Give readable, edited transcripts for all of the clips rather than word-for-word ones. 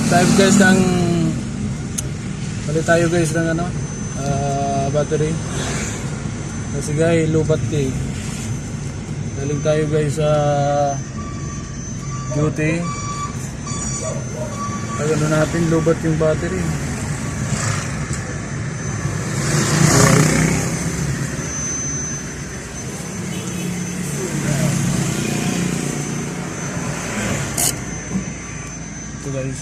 Tayo guys ng palit tayo guys ng battery kasi guys lubat eh. Galing tayo guys sa duty, kaya natin lubat yung battery. Ito guys,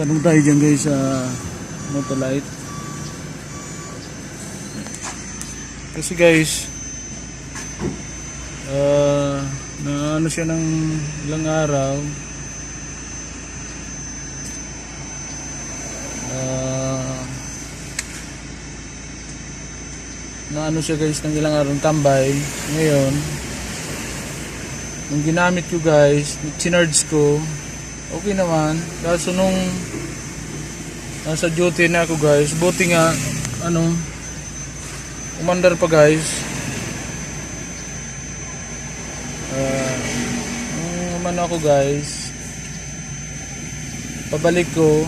tanong tayo dyan guys sa Motolite kasi guys na ano siya ng ilang araw, na ano siya guys ng ilang araw tambay. Ngayon nung ginamit ko guys, chinarge ko, okay naman. Kaso nung nasa duty na ako guys, buti nga umandar pa guys. Nung umano ako guys, pabalik ko,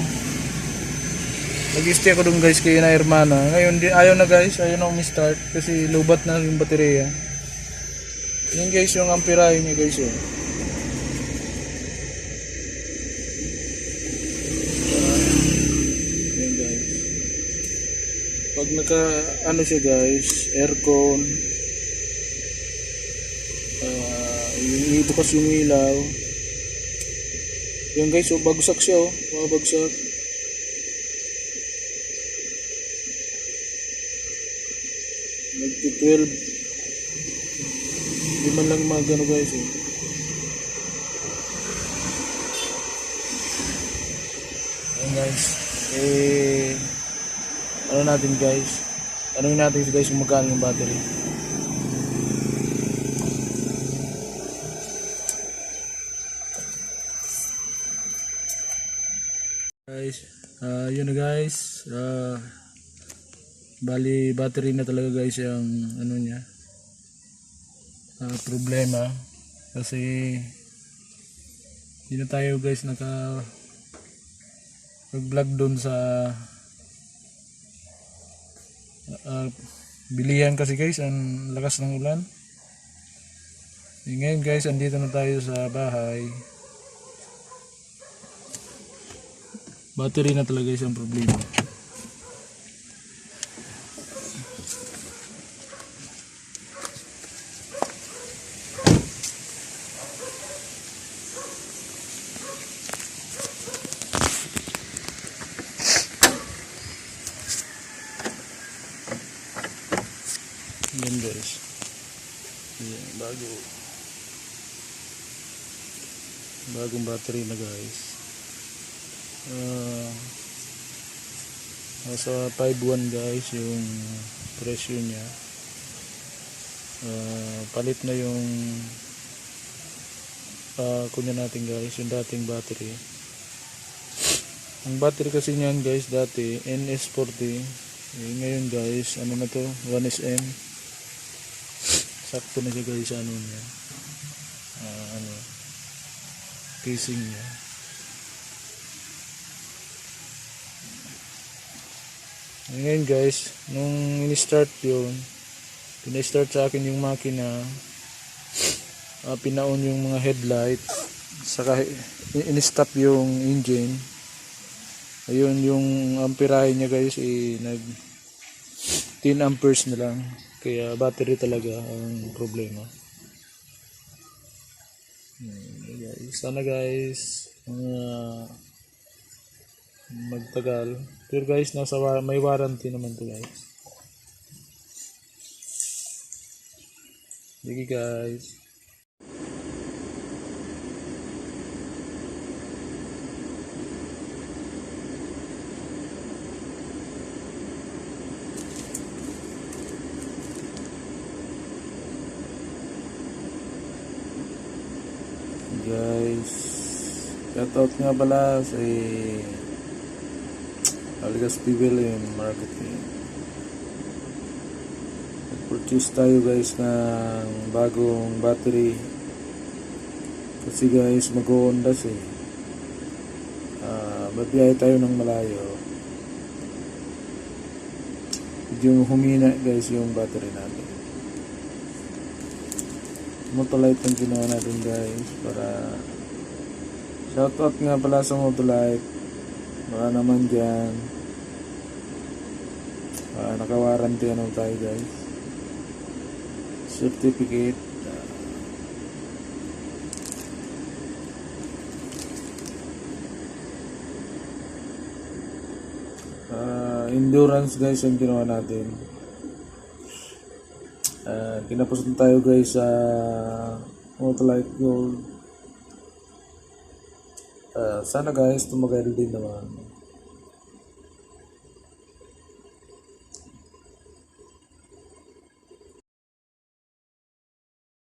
nag-stay ako dun guys kay na hermana. Ngayon ayaw na guys, ayaw na umi-start kasi lubat na yung baterya. Yan guys yung amperahe niya guys eh. Yan guys. Pag naka ano siya guys, aircon, yung ibukas yung ilaw. Yan guys, so bagsak siya oh, bagsak. Nag-12. Di man lang magano guys eh. Ayan guys, ano natin guys, tanungin natin guys kung magkano yung battery. Guys, yun na guys, bali battery na talaga guys yung ano niya, problema kasi hindi na tayo guys naka vlog doon sa bilihan kasi guys ang lakas ng ulan. Ngayon guys andito na tayo sa bahay, battery na talaga guys ang problema. Yan guys, yan, bagong battery na guys. Nasa 5.1 guys yung presyo niya. Palit na yung kunya natin guys, yung dating battery. Ang battery kasi niyan guys dati NS40, ngayon guys ano na to, 1SM. Sakto na siya guys sa ano niya, casing niya. Ngayon guys, nung in-start yun, pina-start sa akin yung makina, pinaon yung mga headlight, saka in-stop yung engine. Ayun yung amperahe niya guys, nag 10 amperes na lang. Kaya battery talaga ang problema. Sana guys magtagal. Pero guys may warranty naman to guys. Sige guys. Guys, shoutout nga pala sa Algas Pavilion Marketing. Nag-purchase tayo guys ng bagong battery kasi guys mag-Hondas Babiyahe tayo ng malayo. Medyo humina guys yung battery natin. Motolite ang ginawa natin guys para shoutout nga pala sa Motolite. Baka naman dyan naka-warranty ano tayo guys, certificate. Endurance guys ang ginawa natin. Kinapos na tayo guys sa Motolite Gold. Sana guys tumagal din naman.